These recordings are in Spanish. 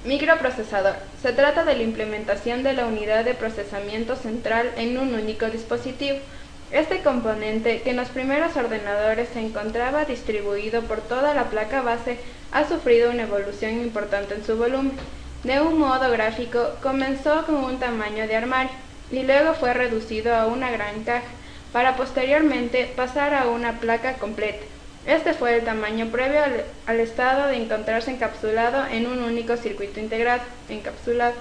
Microprocesador. Se trata de la implementación de la unidad de procesamiento central en un único dispositivo. Este componente, que en los primeros ordenadores se encontraba distribuido por toda la placa base, ha sufrido una evolución importante en su volumen. De un modo gráfico, comenzó con un tamaño de armario y luego fue reducido a una gran caja, para posteriormente pasar a una placa completa. Este fue el tamaño previo al estado de encontrarse encapsulado en un único circuito integrado, encapsulado.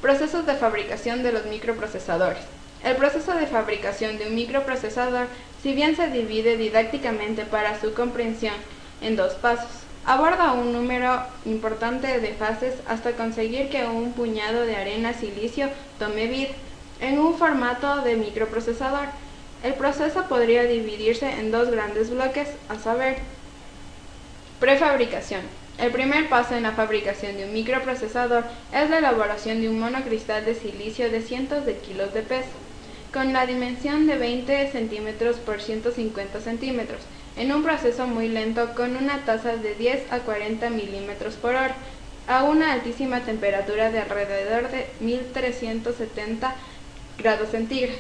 Procesos de fabricación de los microprocesadores. El proceso de fabricación de un microprocesador, si bien se divide didácticamente para su comprensión en dos pasos, aborda un número importante de fases hasta conseguir que un puñado de arena silicio tome vida en un formato de microprocesador. El proceso podría dividirse en dos grandes bloques, a saber: prefabricación. El primer paso en la fabricación de un microprocesador es la elaboración de un monocristal de silicio de cientos de kilos de peso, con la dimensión de 20 centímetros por 150 centímetros, en un proceso muy lento con una tasa de 10 a 40 milímetros por hora, a una altísima temperatura de alrededor de 1370 grados centígrados.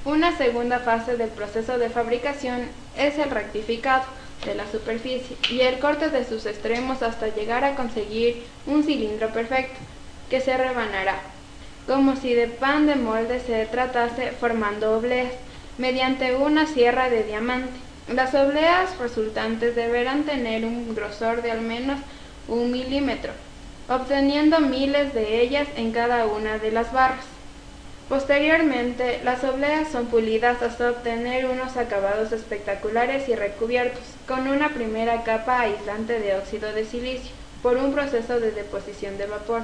Una segunda fase del proceso de fabricación es el rectificado de la superficie y el corte de sus extremos hasta llegar a conseguir un cilindro perfecto, que se rebanará, como si de pan de molde se tratase, formando obleas, mediante una sierra de diamante. Las obleas resultantes deberán tener un grosor de al menos 1 milímetro, obteniendo miles de ellas en cada una de las barras. Posteriormente, las obleas son pulidas hasta obtener unos acabados espectaculares y recubiertos con una primera capa aislante de óxido de silicio por un proceso de deposición de vapor.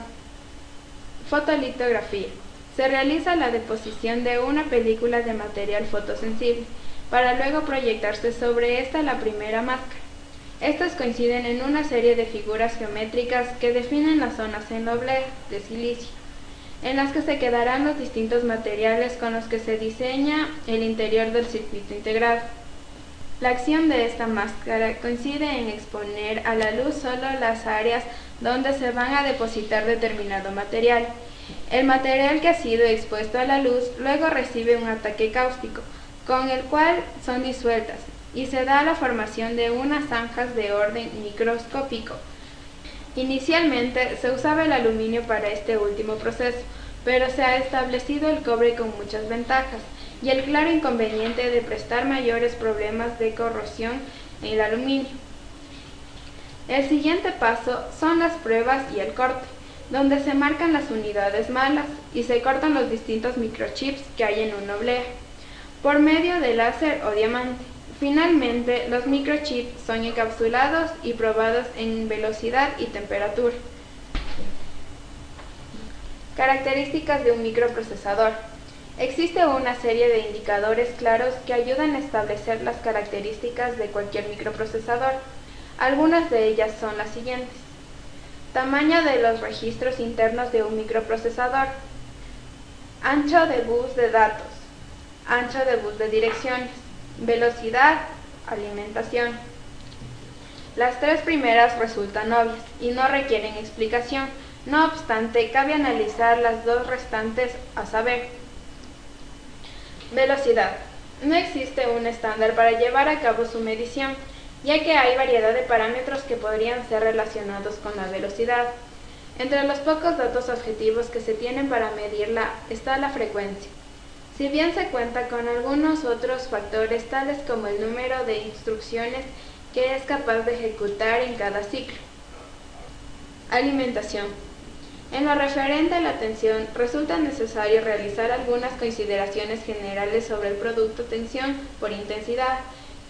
Fotolitografía. Se realiza la deposición de una película de material fotosensible para luego proyectarse sobre esta la primera máscara. Estas coinciden en una serie de figuras geométricas que definen las zonas en la oblea de silicio, en las que se quedarán los distintos materiales con los que se diseña el interior del circuito integrado. La acción de esta máscara coincide en exponer a la luz solo las áreas donde se van a depositar determinado material. El material que ha sido expuesto a la luz luego recibe un ataque cáustico, con el cual son disueltas, y se da la formación de unas zanjas de orden microscópico. Inicialmente se usaba el aluminio para este último proceso, pero se ha establecido el cobre con muchas ventajas y el claro inconveniente de prestar mayores problemas de corrosión en el aluminio. El siguiente paso son las pruebas y el corte, donde se marcan las unidades malas y se cortan los distintos microchips que hay en una oblea, por medio de láser o diamante. Finalmente, los microchips son encapsulados y probados en velocidad y temperatura. Características de un microprocesador. Existe una serie de indicadores claros que ayudan a establecer las características de cualquier microprocesador. Algunas de ellas son las siguientes: tamaño de los registros internos de un microprocesador, ancho de bus de datos, ancho de bus de direcciones, velocidad, alimentación. Las tres primeras resultan obvias y no requieren explicación. No obstante, cabe analizar las dos restantes, a saber: velocidad. No existe un estándar para llevar a cabo su medición, ya que hay variedad de parámetros que podrían ser relacionados con la velocidad. Entre los pocos datos objetivos que se tienen para medirla está la frecuencia, si bien se cuenta con algunos otros factores tales como el número de instrucciones que es capaz de ejecutar en cada ciclo. Alimentación. En lo referente a la tensión, resulta necesario realizar algunas consideraciones generales sobre el producto tensión por intensidad,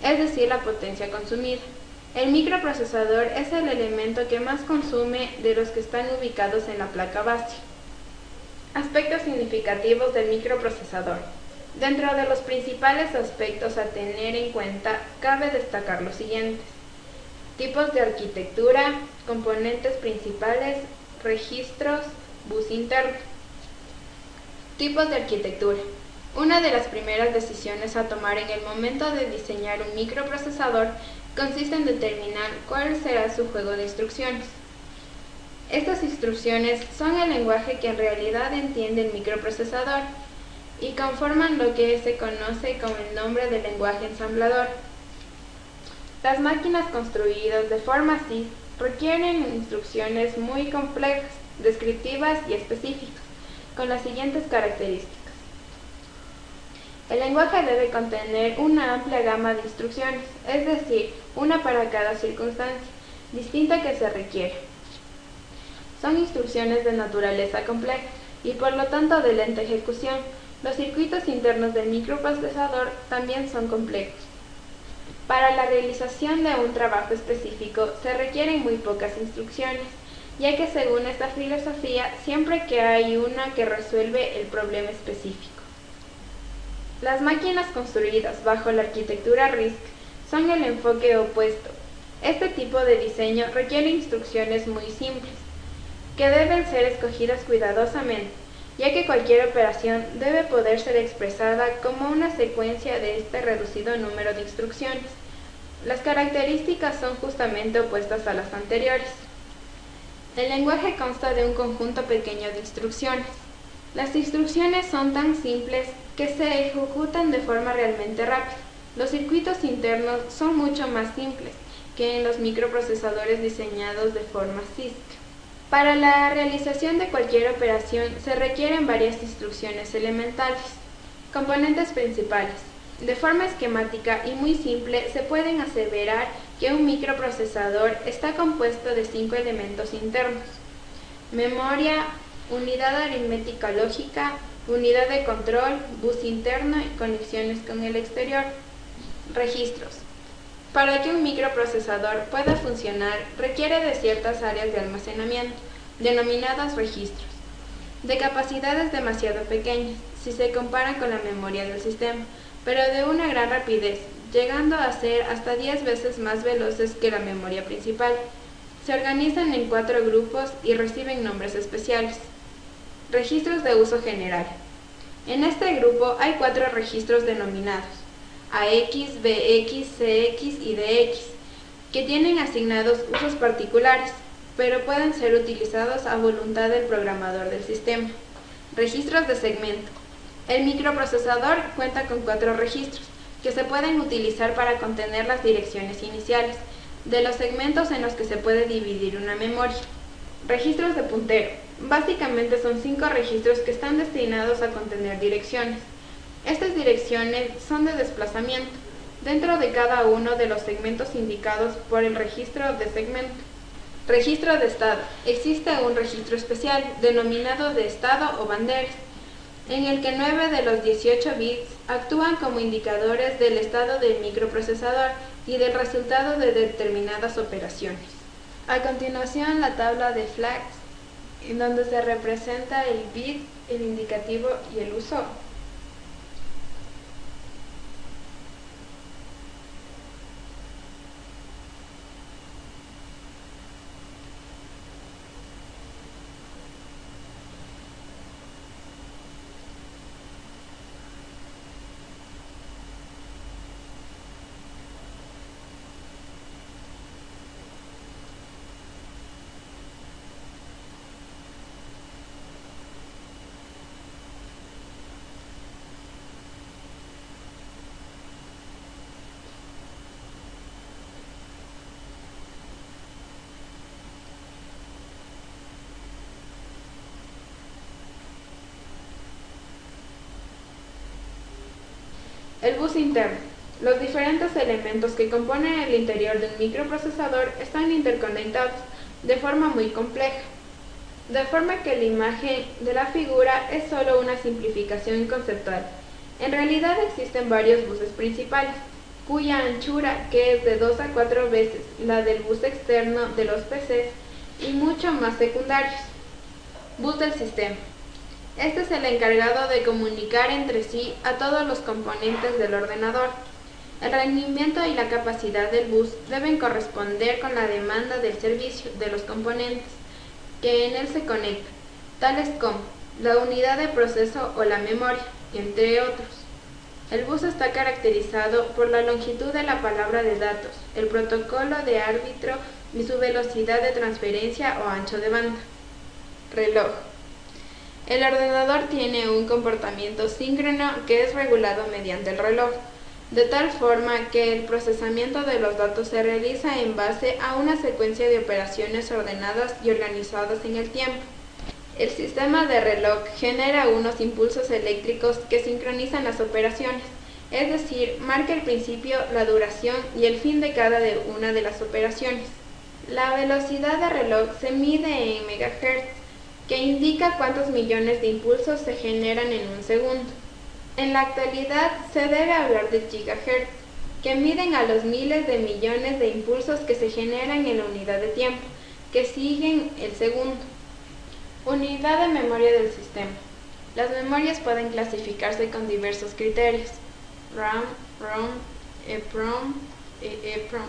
es decir, la potencia consumida. El microprocesador es el elemento que más consume de los que están ubicados en la placa base. Aspectos significativos del microprocesador. Dentro de los principales aspectos a tener en cuenta, cabe destacar los siguientes: tipos de arquitectura, componentes principales, registros, bus interno. Tipos de arquitectura. Una de las primeras decisiones a tomar en el momento de diseñar un microprocesador consiste en determinar cuál será su juego de instrucciones. Estas instrucciones son el lenguaje que en realidad entiende el microprocesador y conforman lo que se conoce como el nombre del lenguaje ensamblador. Las máquinas construidas de forma CISC requieren instrucciones muy complejas, descriptivas y específicas, con las siguientes características. El lenguaje debe contener una amplia gama de instrucciones, es decir, una para cada circunstancia distinta que se requiere. Son instrucciones de naturaleza compleja y por lo tanto de lenta ejecución. Los circuitos internos del microprocesador también son complejos. Para la realización de un trabajo específico se requieren muy pocas instrucciones, ya que según esta filosofía, siempre que hay una que resuelve el problema específico. Las máquinas construidas bajo la arquitectura RISC son el enfoque opuesto. Este tipo de diseño requiere instrucciones muy simples, que deben ser escogidas cuidadosamente, ya que cualquier operación debe poder ser expresada como una secuencia de este reducido número de instrucciones. Las características son justamente opuestas a las anteriores. El lenguaje consta de un conjunto pequeño de instrucciones. Las instrucciones son tan simples que se ejecutan de forma realmente rápida. Los circuitos internos son mucho más simples que en los microprocesadores diseñados de forma CISC. Para la realización de cualquier operación se requieren varias instrucciones elementales. Componentes principales. De forma esquemática y muy simple se pueden aseverar que un microprocesador está compuesto de 5 elementos internos: memoria, unidad aritmética lógica, unidad de control, bus interno y conexiones con el exterior. Registros. Para que un microprocesador pueda funcionar, requiere de ciertas áreas de almacenamiento, denominadas registros, de capacidades demasiado pequeñas, si se comparan con la memoria del sistema, pero de una gran rapidez, llegando a ser hasta 10 veces más veloces que la memoria principal. Se organizan en 4 grupos y reciben nombres especiales. Registros de uso general. En este grupo hay 4 registros denominados AX, BX, CX y DX, que tienen asignados usos particulares, pero pueden ser utilizados a voluntad del programador del sistema. Registros de segmento. El microprocesador cuenta con 4 registros, que se pueden utilizar para contener las direcciones iniciales de los segmentos en los que se puede dividir una memoria. Registros de puntero. Básicamente son 5 registros que están destinados a contener direcciones. Estas direcciones son de desplazamiento dentro de cada uno de los segmentos indicados por el registro de segmento. Registro de estado. Existe un registro especial denominado de estado o banderas, en el que 9 de los 18 bits actúan como indicadores del estado del microprocesador y del resultado de determinadas operaciones. A continuación, la tabla de flags, en donde se representa el bit, el indicativo y el uso. El bus interno. Los diferentes elementos que componen el interior de un microprocesador están interconectados de forma muy compleja, de forma que la imagen de la figura es solo una simplificación conceptual. En realidad existen varios buses principales, cuya anchura, que es de 2 a 4 veces la del bus externo de los PCs, y mucho más secundarios. Bus del sistema. Este es el encargado de comunicar entre sí a todos los componentes del ordenador. El rendimiento y la capacidad del bus deben corresponder con la demanda del servicio de los componentes que en él se conectan, tales como la unidad de proceso o la memoria, entre otros. El bus está caracterizado por la longitud de la palabra de datos, el protocolo de árbitro y su velocidad de transferencia o ancho de banda. Reloj. El ordenador tiene un comportamiento síncrono que es regulado mediante el reloj, de tal forma que el procesamiento de los datos se realiza en base a una secuencia de operaciones ordenadas y organizadas en el tiempo. El sistema de reloj genera unos impulsos eléctricos que sincronizan las operaciones, es decir, marca el principio, la duración y el fin de cada una de las operaciones. La velocidad de reloj se mide en megahertz, que indica cuántos millones de impulsos se generan en un segundo. En la actualidad se debe hablar de gigahertz, que miden a los miles de millones de impulsos que se generan en la unidad de tiempo, que siguen el segundo. Unidad de memoria del sistema. Las memorias pueden clasificarse con diversos criterios: RAM, ROM, EEPROM, EEPROM.